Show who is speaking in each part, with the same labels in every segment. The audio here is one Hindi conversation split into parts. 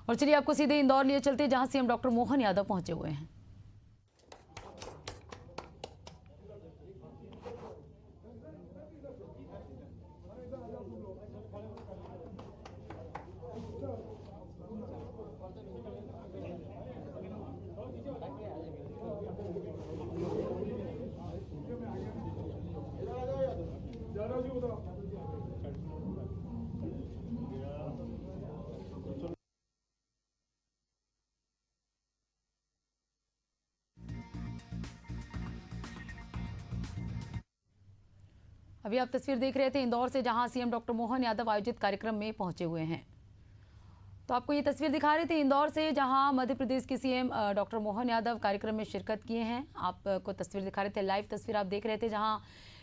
Speaker 1: और चलिए आपको सीधे इंदौर लिए चलते हैं, जहां सीएम डॉक्टर मोहन यादव पहुंचे हुए हैं। अभी आप तस्वीर देख रहे थे इंदौर से, जहां सीएम डॉक्टर मोहन यादव आयोजित कार्यक्रम में पहुंचे हुए हैं। तो आपको ये तस्वीर दिखा रहे थे इंदौर से, जहां मध्य प्रदेश के सीएम डॉक्टर मोहन यादव कार्यक्रम में शिरकत किए हैं। आपको तस्वीर दिखा रहे थे, लाइव तस्वीर आप देख रहे थे, जहां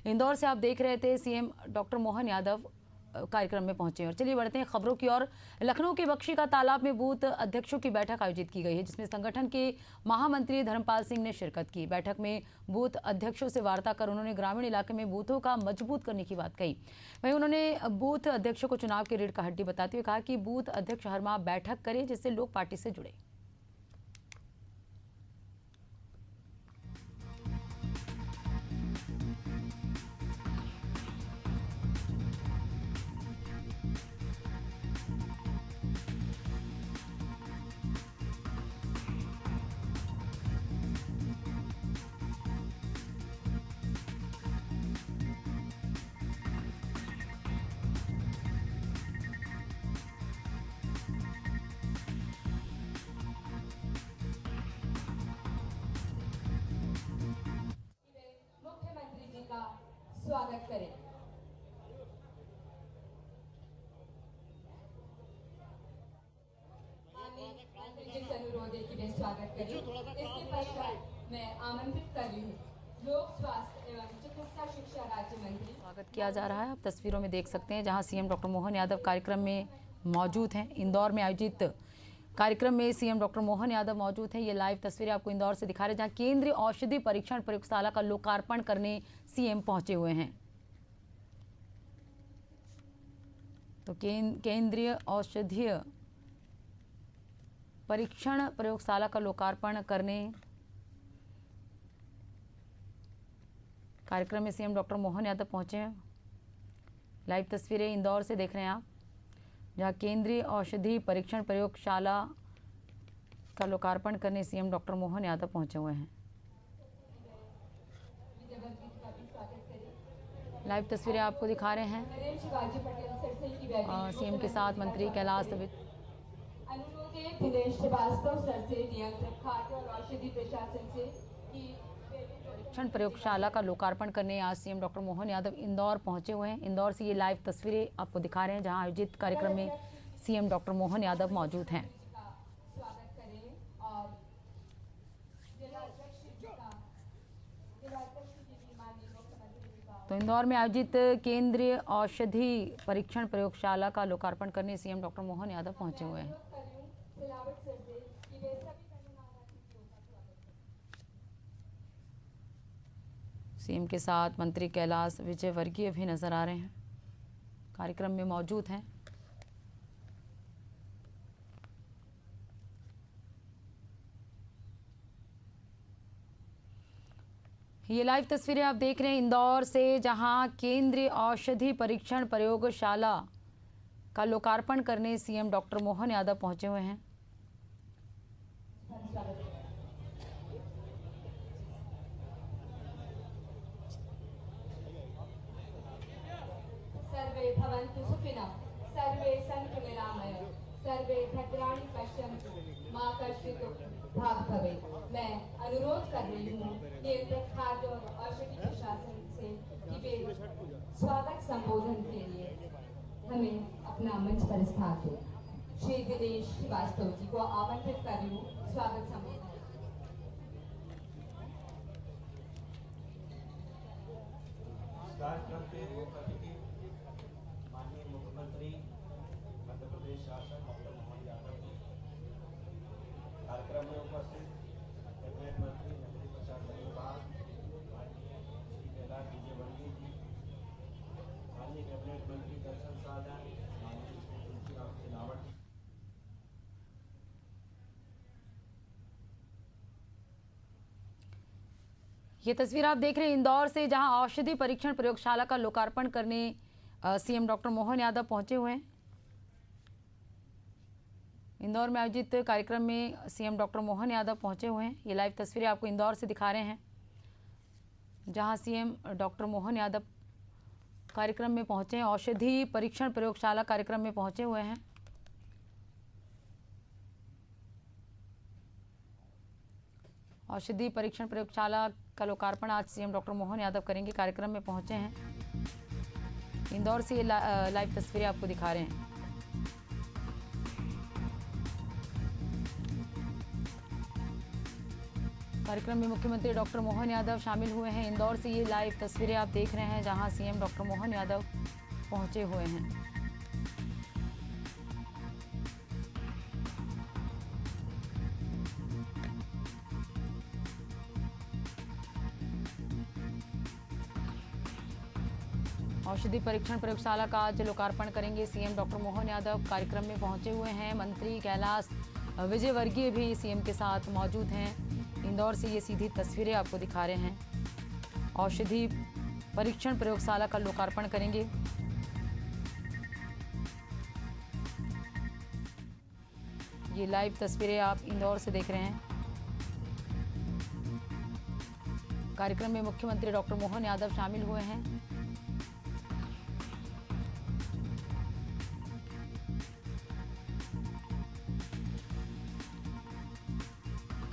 Speaker 1: इंदौर से आप देख रहे थे सीएम डॉक्टर मोहन यादव कार्यक्रम में पहुंचे। और चलिए बढ़ते हैं खबरों की ओर। लखनऊ के बख्शी का तालाब में बूथ अध्यक्षों की बैठक आयोजित की गई है, जिसमें संगठन के महामंत्री धर्मपाल सिंह ने शिरकत की। बैठक में बूथ अध्यक्षों से वार्ता कर उन्होंने ग्रामीण इलाके में बूथों का मजबूत करने की बात कही। वहीं उन्होंने बूथ अध्यक्षों को चुनाव की रीढ़ का हड्डी बताते हुए कहा कि बूथ अध्यक्ष हर माह बैठक करें, जिससे लोग पार्टी से जुड़े।
Speaker 2: मुख्यमंत्री जी का स्वागत करें। जिस अनुरोध है कि मैं स्वागत करें, इसके पश्चात मैं आमंत्रित कर रही हूँ लोक स्वास्थ्य एवं चिकित्सा शिक्षा राज्य मंत्री।
Speaker 1: स्वागत किया जा रहा है, आप तस्वीरों में देख सकते हैं, जहां सीएम डॉक्टर मोहन यादव कार्यक्रम में मौजूद हैं। इंदौर में आयोजित कार्यक्रम में सीएम डॉक्टर मोहन यादव मौजूद हैं। ये लाइव तस्वीरें आपको इंदौर से दिखा रहे हैं, जहां केंद्रीय औषधि परीक्षण प्रयोगशाला का लोकार्पण करने सीएम पहुंचे हुए हैं। तो केंद्रीय औषधीय परीक्षण प्रयोगशाला का लोकार्पण करने कार्यक्रम में सीएम डॉक्टर मोहन यादव पहुंचे हैं। लाइव तस्वीरें इंदौर से देख रहे हैं आप, जहां केंद्रीय औषधि परीक्षण प्रयोगशाला का लोकार्पण करने सीएम डॉक्टर मोहन यादव पहुंचे हुए हैं। लाइव तस्वीरें आपको दिखा रहे हैं, सीएम के साथ मंत्री कैलाश
Speaker 2: श्रीवास्तव सर से नियंत्रक खाद्य और औषधि प्रशासन से
Speaker 1: परीक्षण प्रयोगशाला का लोकार्पण करने आज सीएम डॉक्टर मोहन यादव इंदौर पहुंचे हुए हैं। इंदौर से ये लाइव तस्वीरें आपको दिखा रहे हैं, जहां आयोजित कार्यक्रम में सीएम डॉक्टर मोहन यादव मौजूद हैं। तो इंदौर में आयोजित केंद्रीय औषधि परीक्षण प्रयोगशाला का लोकार्पण करने सीएम डॉक्टर मोहन यादव पहुंचे हुए हैं। सीएम के साथ मंत्री कैलाश विजयवर्गीय भी नजर आ रहे हैं, कार्यक्रम में मौजूद हैं। ये लाइव तस्वीरें आप देख रहे हैं इंदौर से, जहां केंद्रीय औषधि परीक्षण प्रयोगशाला का लोकार्पण करने सीएम डॉक्टर मोहन यादव पहुंचे हुए हैं।
Speaker 2: सर्वे भवन्तु सुखिनः, सर्वे सन्तु निरामयः, सर्वे भद्राणि पश्यन्तु, मा कश्चित् भाग् भवेत्। मैं अनुरोध कर रही हूँ केंद्र खाद्य और औषधि प्रशासन से कि वे स्वागत संबोधन के लिए हमें अपना मंच पर स्थान दें। श्री दिनेश श्रीवास्तव जी को आमंत्रित कर रही हूँ स्वागत संबोधन।
Speaker 3: माननीय मुख्यमंत्री मध्य प्रदेश शासन डॉक्टर मोहन यादव जी, कार्यक्रम में उपस्थित कैबिनेट मंत्री नगरीय प्रशासन विभाग माननीय श्री कैलाश विजयवर्गीय जी, माननीय कैबिनेट मंत्री दर्शन साधन माननीय श्री तुलसीराम सिलावट,
Speaker 1: ये तस्वीर आप देख रहे हैं इंदौर से, जहां औषधि परीक्षण प्रयोगशाला का लोकार्पण करने सीएम डॉक्टर मोहन यादव पहुंचे हुए हैं। इंदौर में आयोजित कार्यक्रम में सीएम डॉक्टर मोहन यादव पहुंचे हुए हैं। ये लाइव तस्वीरें आपको इंदौर से दिखा रहे हैं, जहां सीएम डॉक्टर मोहन यादव कार्यक्रम में पहुंचे हैं। औषधि परीक्षण प्रयोगशाला कार्यक्रम में पहुंचे हुए हैं। औषधि परीक्षण प्रयोगशाला का लोकार्पण आज सीएम डॉक्टर मोहन यादव करेंगे। कार्यक्रम में पहुंचे हैं। इंदौर से ये लाइव तस्वीरें आपको दिखा रहे हैं। कार्यक्रम में मुख्यमंत्री डॉक्टर मोहन यादव शामिल हुए हैं। इंदौर से ये लाइव तस्वीरें आप देख रहे हैं, जहां सीएम डॉक्टर मोहन यादव पहुंचे हुए हैं। औषधि परीक्षण प्रयोगशाला का आज लोकार्पण करेंगे सीएम डॉक्टर मोहन यादव। कार्यक्रम में पहुंचे हुए हैं। मंत्री कैलाश विजयवर्गीय भी सीएम के साथ मौजूद हैं। इंदौर से ये सीधी तस्वीरें आपको दिखा रहे हैं। औषधि परीक्षण प्रयोगशाला का लोकार्पण करेंगे। ये लाइव तस्वीरें आप इंदौर से देख रहे हैं। कार्यक्रम में मुख्यमंत्री डॉक्टर मोहन यादव शामिल हुए हैं।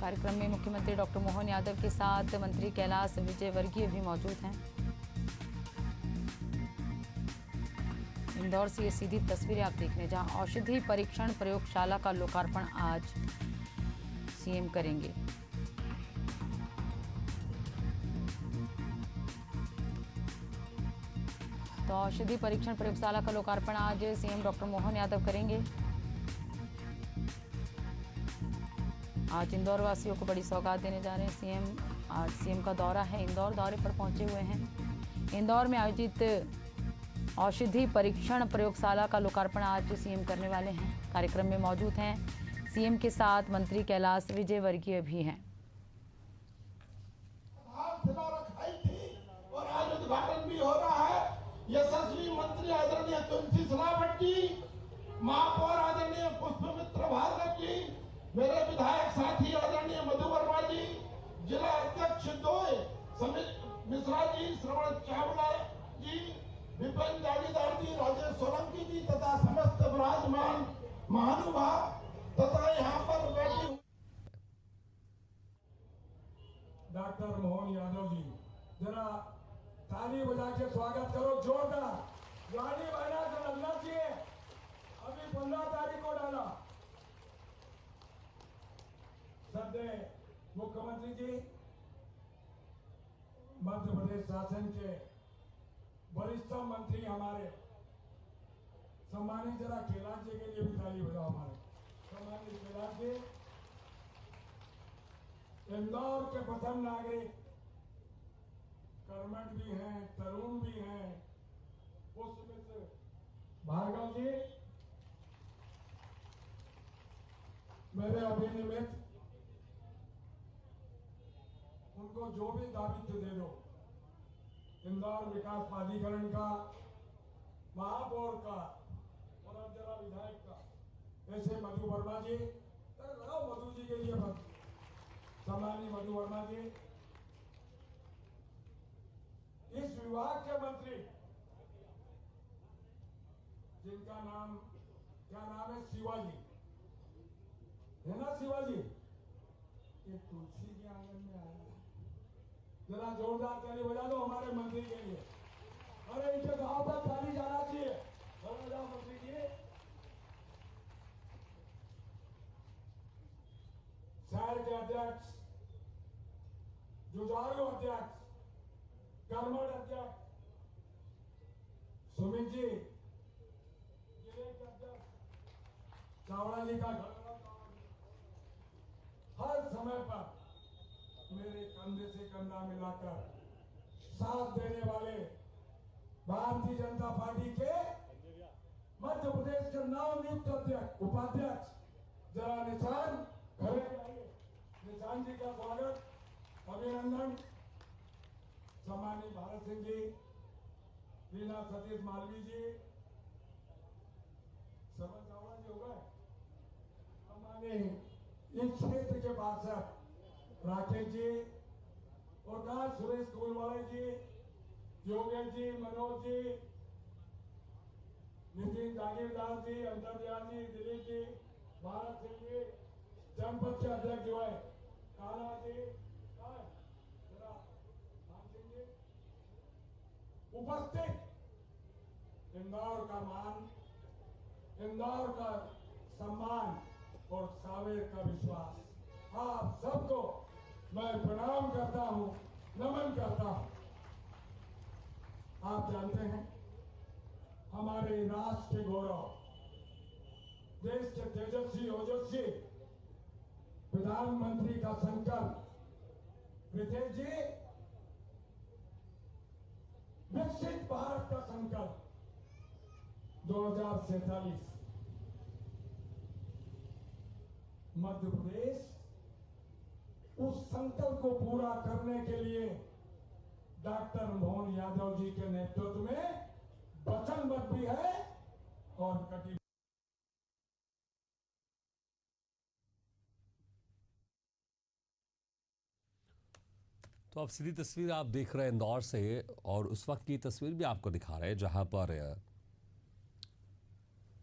Speaker 1: कार्यक्रम में मुख्यमंत्री डॉक्टर मोहन यादव के साथ मंत्री कैलाश विजयवर्गीय भी मौजूद हैं। इंदौर से ये सीधी तस्वीरें आप देख रहे हैं, जहां औषधि परीक्षण प्रयोगशाला का लोकार्पण आज सीएम करेंगे। तो औषधि परीक्षण प्रयोगशाला का लोकार्पण आज सीएम डॉक्टर मोहन यादव करेंगे। आज इंदौर वासियों को बड़ी सौगात देने जा रहे हैं सीएम। आज सीएम का दौरा है, इंदौर दौरे पर पहुंचे हुए हैं। इंदौर में आयोजित औषधि परीक्षण प्रयोगशाला का लोकार्पण आज सीएम करने वाले हैं। कार्यक्रम में मौजूद हैं सीएम के साथ मंत्री कैलाश विजयवर्गीय भी हैं।
Speaker 4: और आज उद्घाटन भी हो रहा है। यशस्वी मंत्री आदरणीय तुलसी सिलावट जी, महापौर आदरणीय पुष्पमित्र भार्गव जी, मेरे विधायक साथी आदरणीय मधु वर्मा जी, जिला अध्यक्ष 2 समित मिश्रा जी, श्रवण चावला जी, विपिन जागीदार जी, राजेश सोलंकी जी तथा समस्त विराजमान महानुभाव तथा यहाँ पर बैठे
Speaker 5: डॉक्टर मोहन यादव जी, जरा ताली बजा के स्वागत करो जोरदार। गाड़ी बना तो लगना चाहिए। अभी 15 तारीख को डाला। सदैव मुख्यमंत्री जी, मध्य प्रदेश शासन के वरिष्ठ मंत्री हमारे सम्मानित, जरा कैलाश जी के लिए भी ताली बजाओ। हमारे सम्मानित कैलाश जी, इंदौर के प्रथम नागरिक, कर्मठ भी हैं, तरुण भी हैं, पुष्पमित्र भार्गव जी, मेरे अभिनिमित उनको जो भी दायित्व दे दो, इंदौर विकास प्राधिकरण का, महापौर का और अब जरा विधायक का, ऐसे मधु वर्मा जी, लगाओ मधु जी के लिए सम्मानी मधु वर्मा जी, इस विभाग के मंत्री जिनका नाम, क्या नाम है, शिवाजी है ना, शिवाजी, ये तुलसी के आंगन में आया। जरा जोरदार ताली बजा दो हमारे मंत्री के लिए। अरे इनके गांव तक ताली जाना चाहिए। बजा मंत्री जी। शहर के अध्यक्ष, जुझारू अध्यक्ष, कर्मठ अध्यक्ष सुमित जी, जिले के अध्यक्ष चावड़ा जी का हर समय पर मेरे कंधे से कंधा मिलाकर साथ देने वाले भारतीय जनता पार्टी के मध्य प्रदेश के नवनियुक्त अध्यक्ष, उपाध्यक्ष, जरा निशान खड़े जाइए। निशान जी का स्वागत, अभिनंदन। सम्मानित भारत सिंह जी, लीला सतीश मालवी जी, समझ चावड़ा जी हो गए, हमारे इस क्षेत्र के पार्षद राकेश जी और कहा सुरेश कुलवाड़े जी, योगेश जी, मनोज जी, नितिन जागीरदार जी, अंतरदयाल जी, दिलीप जी, भारत सिंह जी, जनपद के अध्यक्ष जो है काला जी, उपस्थित इंदौर का मान, इंदौर का सम्मान और सावेर का विश्वास, आप सबको मैं प्रणाम करता हूं, नमन करता हूं। आप जानते हैं हमारे राष्ट्र के गौरव, देश के तेजस्वी ओजस्वी प्रधानमंत्री का संकल्प, रितेश जी, विकसित भारत का संकल्प 2047, मध्य प्रदेश उस संकल्प को पूरा करने के लिए डॉक्टर मोहन यादव जी के नेतृत्व में वचनबद्ध भी है और कटिबद्ध।
Speaker 6: तो अब सीधी तस्वीर आप देख रहे हैं इंदौर से, और उस वक्त की तस्वीर भी आपको दिखा रहे हैं जहां पर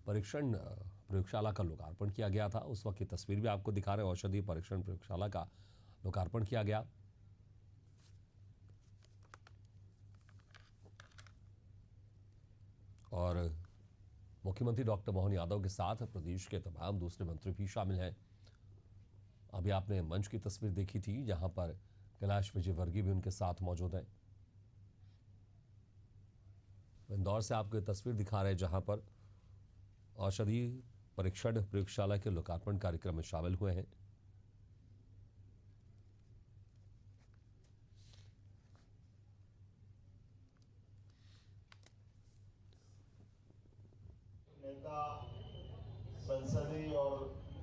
Speaker 6: परीक्षण प्रयोगशाला का लोकार्पण किया गया था। उस वक्त की तस्वीर भी आपको दिखा रहे हैं, औषधि परीक्षण प्रयोगशाला का लोकार्पण किया गया। और मुख्यमंत्री डॉक्टर मोहन यादव के साथ प्रदेश के तमाम दूसरे मंत्री भी शामिल हैं। अभी आपने मंच की तस्वीर देखी थी जहां पर कैलाश विजयवर्गीय भी उनके साथ मौजूद हैं। इंदौर से आपको तस्वीर दिखा रहे हैं जहां पर औषधि परीक्षण प्रयोगशाला के लोकार्पण कार्यक्रम में शामिल हुए हैं।
Speaker 7: नेता, संसदीय और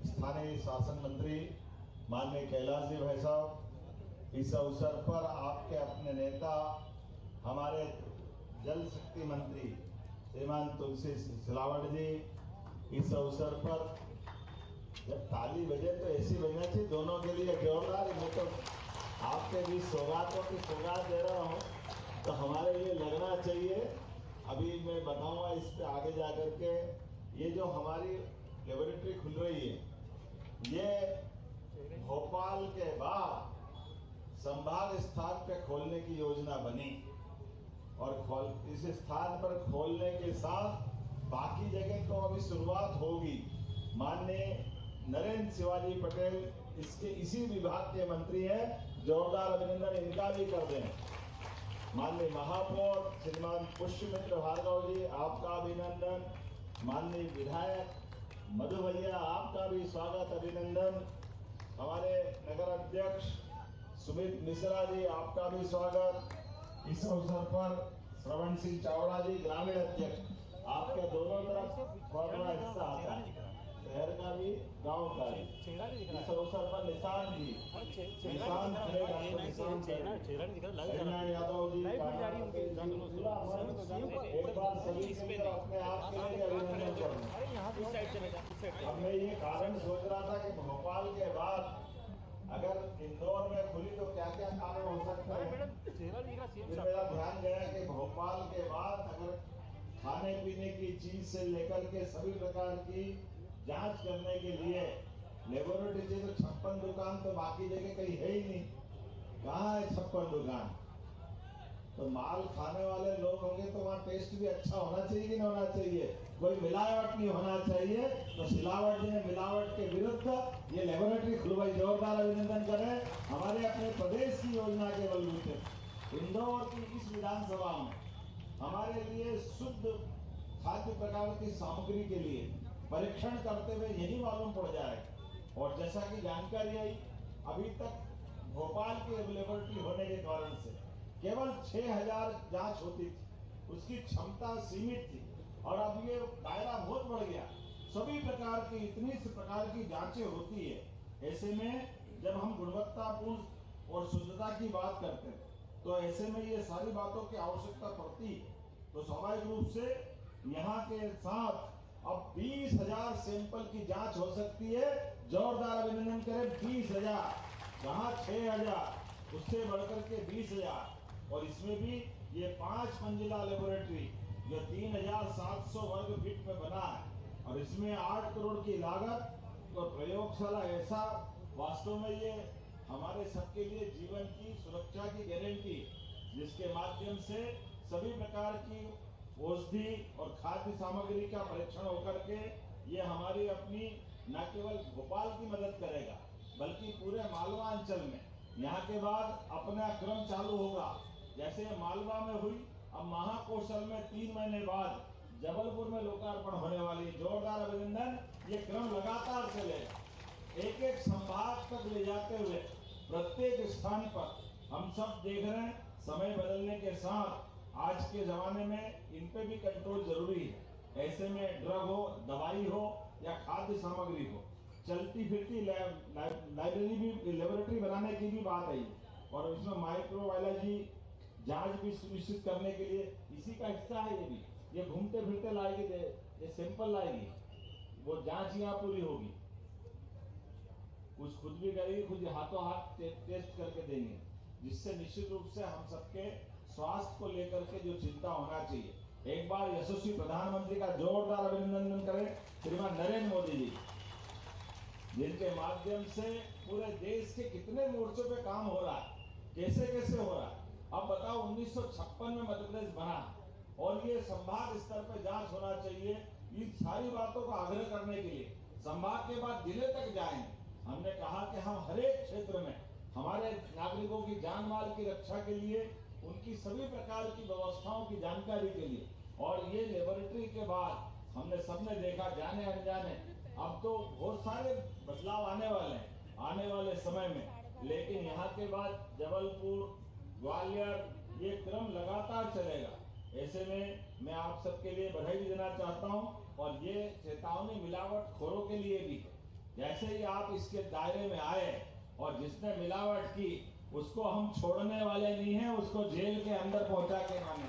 Speaker 7: स्थानीय शासन मंत्री माननीय कैलाश जी भाई साहब, इस अवसर पर आपके अपने नेता हमारे जल शक्ति मंत्री श्रीमान तुलसी सिलावट जी, इस अवसर पर जब ताली बजे तो ऐसी बजना चाहिए दोनों के लिए जोरदार। मैं तो आपके भी सौगातों की सौगात दे रहा हूँ, तो हमारे लिए लगना चाहिए। अभी मैं बताऊंगा इस पे आगे जा कर के, ये जो हमारी लेबोरेटरी खुल रही है, ये भोपाल के बाद संभाग स्थान पे खोलने की योजना बनी, और इस स्थान पर खोलने के साथ बाकी जगह तो अभी शुरुआत होगी। माननीय नरेंद्र शिवाजी पटेल इसके इसी विभाग के मंत्री हैं, जोरदार अभिनंदन इनका भी कर दें। माननीय महापौर श्रीमान पुष्यमित्र भार्गव जी, आपका अभिनंदन। माननीय विधायक मधु भैया, आपका भी स्वागत अभिनंदन। हमारे नगर अध्यक्ष सुमित मिश्रा जी, आपका भी स्वागत। इस अवसर पर श्रवण सिंह चावड़ा जी, ग्रामीण अध्यक्ष, आपके दोनों तरफ फॉर्मूला हिस्सा आता है, शहर का भी गांव का भी। इस अवसर पर निशान जी, निशान यादव जी, एक बार सभी के अपने आप के लिए अभिनंदन करूं। अब मैं ये कारण सोच रहा था कि भोपाल के बाद अगर इंदौर में खुली तो क्या क्या कारण हो सकते हैं। फिर मेरा ध्यान गया कि भोपाल के बाद अगर खाने पीने की चीज से लेकर के सभी प्रकार की जांच करने के लिए लेबोरेटरी चाहिए, तो 56 दुकान तो बाकी जगह कहीं है ही नहीं। कहाँ है 56 दुकान? तो माल खाने वाले लोग होंगे तो वहाँ टेस्ट भी अच्छा होना चाहिए कि नहीं होना चाहिए, कोई मिलावट नहीं होना चाहिए। तो सिलावट जी ने मिलावट के विरुद्ध ये लेबोरेटरी खुलवाई, जोरदार अभिनंदन करें। हमारे अपने प्रदेश की योजना के बलबूते इंदौर की इस विधानसभा में हमारे लिए शुद्ध खाद्य प्रकार की सामग्री के लिए परीक्षण करते हुए यही मालूम पड़ जाएगा। और जैसा कि जानकारी आई, अभी तक भोपाल की लेबोरेटरी होने के कारण से केवल 6000 जांच होती थी, उसकी क्षमता सीमित थी, और अब ये दायरा बहुत बढ़ गया। सभी प्रकार की इतनी प्रकार की जांचें होती है। ऐसे में जब हम गुणवत्तापूर्ण और शुद्धता की बात करते हैं तो ऐसे में ये सारी बातों की आवश्यकता पड़ती है। तो स्वाभाविक रूप से यहाँ के साथ अब 20,000 सैंपल की जांच हो सकती है। जोरदार अभिनंदन करें। 20,000, जहाँ 6,000, उससे बढ़कर के 20,000। और इसमें भी ये 5 मंजिला लेबोरेटरी जो 3,700 वर्ग फीट में बना है, और इसमें 8 करोड़ की लागत। तो प्रयोगशाला ऐसा वास्तव में ये हमारे सबके लिए जीवन की सुरक्षा की गारंटी, जिसके माध्यम से सभी प्रकार की औषधि और खाद्य सामग्री का परीक्षण होकर के ये हमारी अपनी न केवल भोपाल की मदद करेगा बल्कि पूरे मालवा अंचल में यहाँ के बाद अपना क्रम चालू होगा। जैसे मालवा में हुई, अब महाकौशल में 3 महीने बाद जबलपुर में लोकार्पण होने वाली। जोरदार अभिनंदन। ये क्रम लगातार चलेगा, एक एक संभाग तक ले जाते हुए प्रत्येक स्थान पर। हम सब देख रहे हैं समय बदलने के साथ आज के जमाने में इन पे भी कंट्रोल जरूरी है। ऐसे में ड्रग हो, दवाई हो या खाद्य सामग्री हो, चलती फिरती लाइब्रेरी भी, लेबोरेटरी बनाने की भी बात आई। और इसमें माइक्रोबायोलॉजी जांच भी सुनिश्चित करने के लिए इसी का हिस्सा है। ये भी, ये घूमते फिरते लाएगी, ये सैंपल लाएगी, वो जांच यहाँ पूरी होगी। कुछ खुद भी करेगी, खुद हाथों हाथ टेस्ट करके देंगे, जिससे निश्चित रूप से हम सबके स्वास्थ्य को लेकर के जो चिंता होना चाहिए। एक बार यशस्वी प्रधानमंत्री का जोरदार अभिनंदन करें, श्रीमान नरेंद्र मोदी जी, जिनके माध्यम से पूरे देश के कितने मोर्चों पे काम हो रहा है, कैसे कैसे हो रहा है। अब बताओ, 1956 में मध्य प्रदेश बना और ये संभाग स्तर पर जांच होना चाहिए। इन सारी बातों का आग्रह करने के लिए संभाग के बाद जिले तक जाएंगे। हमने कहा कि हम हर एक क्षेत्र में हमारे नागरिकों की जान माल की रक्षा के लिए उनकी सभी प्रकार की व्यवस्थाओं की जानकारी के लिए। और ये लेबोरेटरी के बाद हमने सबने देखा, जाने अनजाने अब तो बहुत सारे बदलाव आने वाले हैं आने वाले समय में। लेकिन यहाँ के बाद जबलपुर, ग्वालियर, ये क्रम लगातार चलेगा। ऐसे में मैं आप सबके लिए बधाई भी देना चाहता हूँ। और ये चेतावनी मिलावटखोरों के लिए भी है। जैसे ही आप इसके दायरे में आए और जिसने मिलावट की उसको हम छोड़ने वाले नहीं हैं, उसको जेल के अंदर पहुंचा के माने।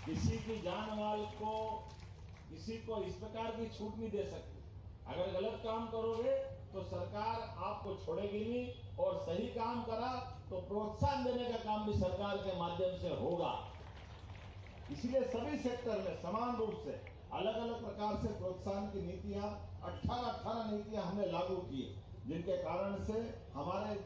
Speaker 7: किसी की जान माल को, किसी को इस प्रकार की छूट नहीं दे सकती। अगर गलत काम करोगे तो सरकार आपको छोड़ेगी नहीं, और सही काम करा तो प्रोत्साहन देने का काम भी सरकार के माध्यम से होगा। इसीलिए सभी सेक्टर में समान रूप से अलग अलग प्रकार से प्रोत्साहन की नीतियां 18 नीतियां हमने लागू की, जिनके कारण से हमारे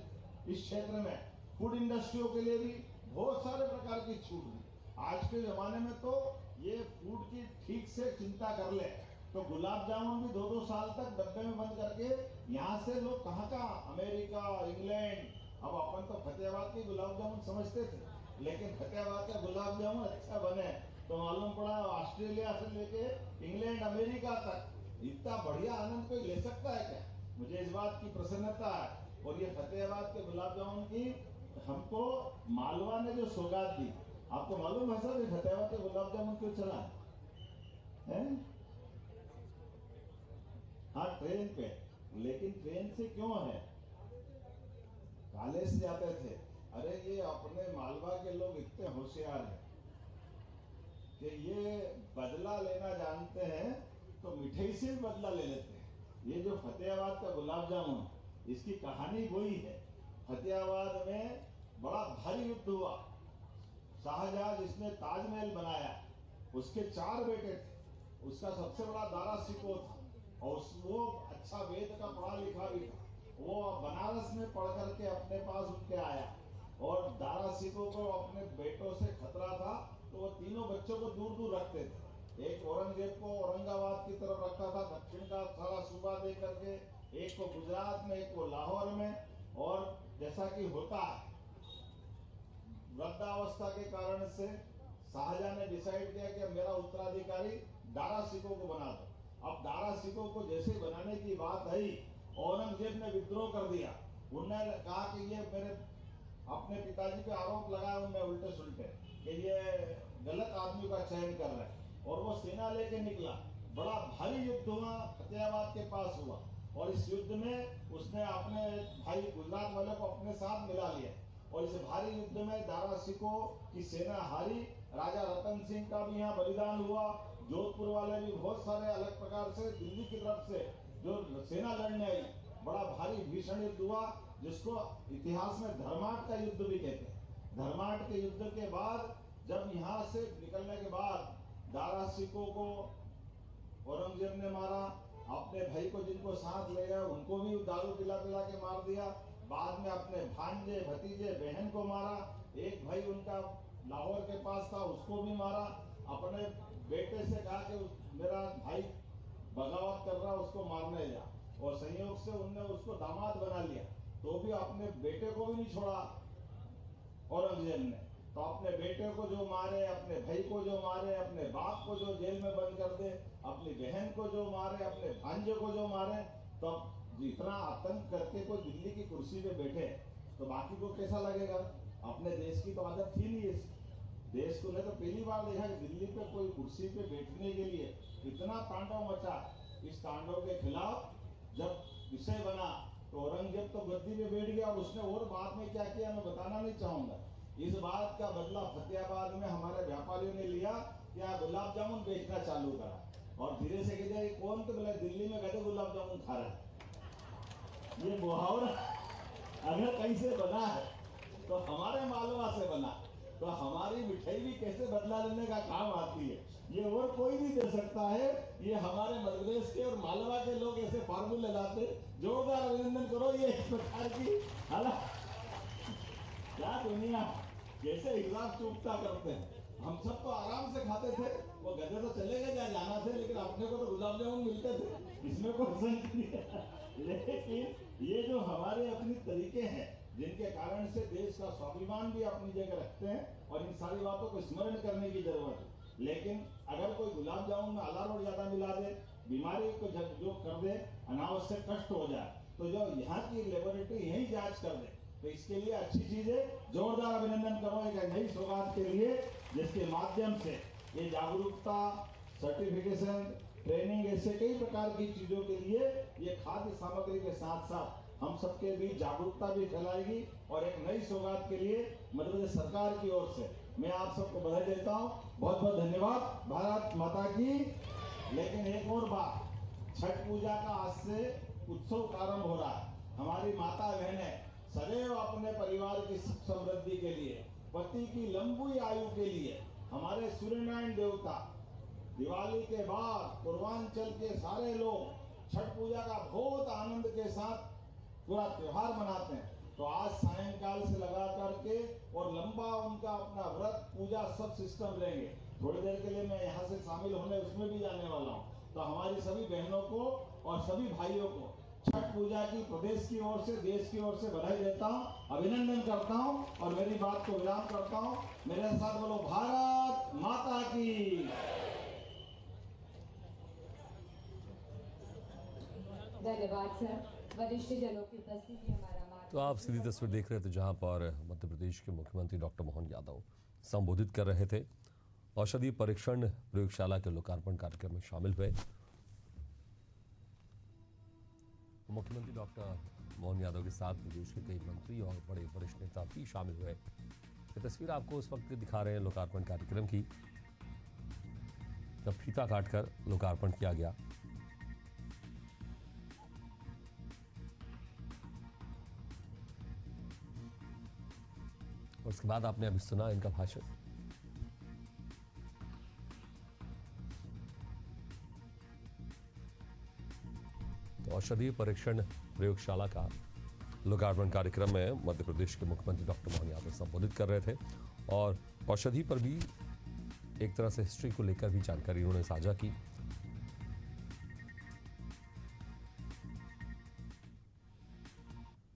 Speaker 7: इस क्षेत्र में फूड इंडस्ट्रियों के लिए भी बहुत सारे प्रकार की छूट दी। आज के जमाने में तो ये फूड की ठीक से चिंता कर ले तो गुलाब जामुन भी 2-2 साल तक डब्बे में बंद करके यहाँ से लोग कहाँ अमेरिका, इंग्लैंड। अब अपन तो फतेहाबाद के गुलाब जामुन समझते थे, लेकिन फतेहाबाद का गुलाब जामुन अच्छा बने तो मालूम पड़ा ऑस्ट्रेलिया से लेके इंग्लैंड, अमेरिका तक इतना बढ़िया आनंद कोई ले सकता है क्या? मुझे इस बात की प्रसन्नता है। और ये फतेहाबाद के गुलाब जामुन की हमको मालवा ने जो सौगात दी, आपको मालूम है सर, फतेहाबाद के गुलाब जामुन क्यों चला है? हाँ, ट्रेन पे। लेकिन ट्रेन से क्यों है? कॉलेज से जाते थे। अरे ये अपने मालवा के लोग इतने होशियार हैं कि ये बदला लेना जानते हैं, तो मिठाई से भी बदला ले लेते हैं। ये जो फतेहाबाद का गुलाब जामुन, इसकी कहानी वही है। फतेहाबाद में बड़ा भारी युद्ध हुआ। शाहजहां जिसने ताजमहल बनाया, उसके 4 बेटे थे। उसका सबसे बड़ा दारा शिकोह था, और वो अच्छा वेद का पढ़ा लिखा भी था। वो बनारस में पढ़ करके अपने पास उनके आया, और दारा शिकोह को अपने बेटों से खतरा था, तो वो तीनों बच्चों को दूर दूर रखते थे। एक औरंगजेब को औरंगाबाद की तरफ रखता था, दक्षिण का सारा सूबा दे करके, एक को गुजरात में, एक को लाहौर में। और जैसा कि होता है, वृद्धावस्था के कारण से शाहजहां ने डिसाइड किया कि मेरा उत्तराधिकारी दारा शिकोह को बना दो। अब दारा शिकोह को जैसे बनाने की बात आई, औरंगजेब ने विद्रोह कर दिया। उन्होंने कहा कि ये मेरे अपने पिताजी पे आरोप लगाया उनमें उल्टे सुलटे कि ये गलत आदमी का चयन कर रहे हैं, और वो सेना लेके निकला। बड़ा भारी युद्ध हुआ, फतेहाबाद के पास हुआ, और इस युद्ध में उसने अपने भाई गुजरात वाले को अपने साथ मिला लिया। और इस भारी युद्ध में दारा सिकों की सेना हारी। राजा रतन सिंह का भी यहाँ बलिदान हुआ। जोधपुर वाले भी बहुत सारे अलग प्रकार से दिल्ली की तरफ से जो सेना लड़ने आई, बड़ा भारी भीषण युद्ध हुआ, जिसको इतिहास में धर्माट का युद्ध भी कहते हैं। धर्माट के युद्ध के बाद जब यहाँ से निकलने के बाद दारा सिकों को औरंगजेब ने मारा, अपने भाई को जिनको साथ ले गया उनको भी दारू पिला पिला के मार दिया। बाद में अपने भांजे भतीजे बहन को मारा। एक भाई उनका लाहौर के पास था, उसको भी मारा। अपने बेटे से कहा कि मेरा भाई बगावत कर रहा, उसको मारने जा, और संयोग से उनने उसको दामाद बना लिया, तो भी अपने बेटे को भी नहीं छोड़ा औरंगजेब ने। तो अपने बेटे को जो मारे, अपने भाई को जो मारे, अपने बाप को जो जेल में बंद कर दे, अपनी बहन को जो मारे, अपने भांजे को जो मारे, तो इतना आतंक करके कोई दिल्ली की कुर्सी पे बैठे तो बाकी को कैसा लगेगा? अपने देश की तो आदत थी नहीं। इस देश को ने तो पहली बार देखा कि दिल्ली पे कोई कुर्सी पे बैठने के लिए इतना तांडव मचा। इस तांडव के खिलाफ जब विषय बना तो औरंगजेब तो गद्दी पे बैठ गया, और उसने और बाद में क्या किया मैं बताना नहीं चाहूंगा। इस बात का बदला फतेहाबाद में हमारे व्यापारियों ने लिया, क्या गुलाब जामुन बेचना चालू करा, और धीरे से कहते कौन, तो बोले दिल्ली में गए गुलाब जामुन खा रहा है। ये मुहावरा अगर कहीं से बना है तो हमारे मालवा से बना, तो हमारी मिठाई भी कैसे बदला लेने का काम आती है, ये और कोई नहीं दे सकता है। ये हमारे मध्य प्रदेश के और मालवा के लोग ऐसे फार्मूले लाते। जोरदार अभिनंदन करो ये इस प्रकार की हालात। क्या दुनिया कैसे हिसाब चूकता करते हैं। हम सब तो आराम से खाते थे, वो गधे तो चले गए जहाँ जाना थे, लेकिन अपने को तो गुलाब जामुन मिलते थे, इसमें कोई संदेह नहीं है। लेकिन ये जो हमारे अपने तरीके हैं, जिनके कारण से देश का स्वाभिमान भी अपनी जगह रखते हैं, और इन सारी बातों को स्मरण करने की जरूरत है। लेकिन अगर कोई गुलाब जामुन में अलारोट ज्यादा मिला दे, बीमारी को जो कर दे, अनावश्यक कष्ट हो जाए, तो जो यहाँ की लेबोरेटरी यही जांच कर दे, तो इसके लिए अच्छी चीज है। जोरदार अभिनंदन करो एक नई सौगात के लिए, जिसके माध्यम से ये जागरूकता, सर्टिफिकेशन, ट्रेनिंग, ऐसे कई प्रकार की चीजों के लिए ये खाद्य सामग्री के साथ साथ हम सबके बीच जागरूकता भी फैलाएगी। और एक नई सौगात के लिए मध्य प्रदेश सरकार की ओर से मैं आप सबको बधाई देता हूँ। बहुत बहुत धन्यवाद। भारत माता की। लेकिन एक और बात, छठ पूजा का आज से उत्सव प्रारंभ हो रहा है। हमारी माता बहनें सदैव अपने परिवार की सुख समृद्धि के लिए, पति की लंबी आयु के लिए, हमारे सूर्यनारायण देवता दिवाली के बाद पूर्वांचल के सारे लोग छठ पूजा का बहुत आनंद के साथ पूरा त्योहार मनाते हैं। तो आज सायंकाल से लगा करके और लंबा उनका अपना व्रत पूजा सब सिस्टम रहेंगे। थोड़ी देर के लिए मैं यहाँ से शामिल होने उसमें भी जाने वाला हूँ। तो हमारी सभी बहनों को और सभी भाइयों को छठ पूजा की प्रदेश की ओर से, देश की ओर से बधाई देता हूँ, अभिनंदन करता हूँ, और मेरी बात को विराम करता हूँ। मेरे साथ बोलो भारत माता की।
Speaker 2: धन्यवाद सर। वरिष्ठ जनों की उपस्थिति हमारा मान।
Speaker 6: तो आप सीधी तस्वीर देख रहे थे जहां पर मध्य प्रदेश के मुख्यमंत्री डॉक्टर मोहन यादव संबोधित कर रहे थे। औषधि परीक्षण प्रयोगशाला के लोकार्पण कार्यक्रम में शामिल हुए। मुख्यमंत्री डॉक्टर मोहन यादव के साथ प्रदेश के कई मंत्री और बड़े वरिष्ठ नेता भी शामिल हुए। ये तस्वीर आपको उस वक्त दिखा रहे हैं लोकार्पण कार्यक्रम की, जब फीता काटकर लोकार्पण किया गया। और उसके बाद आपने अभी सुना इनका भाषण। तो औषधि परीक्षण प्रयोगशाला का लोकार्पण कार्यक्रम में मध्य प्रदेश के मुख्यमंत्री डॉक्टर मोहन यादव संबोधित कर रहे थे, और औषधि पर भी एक तरह से हिस्ट्री को लेकर भी जानकारी उन्होंने साझा की।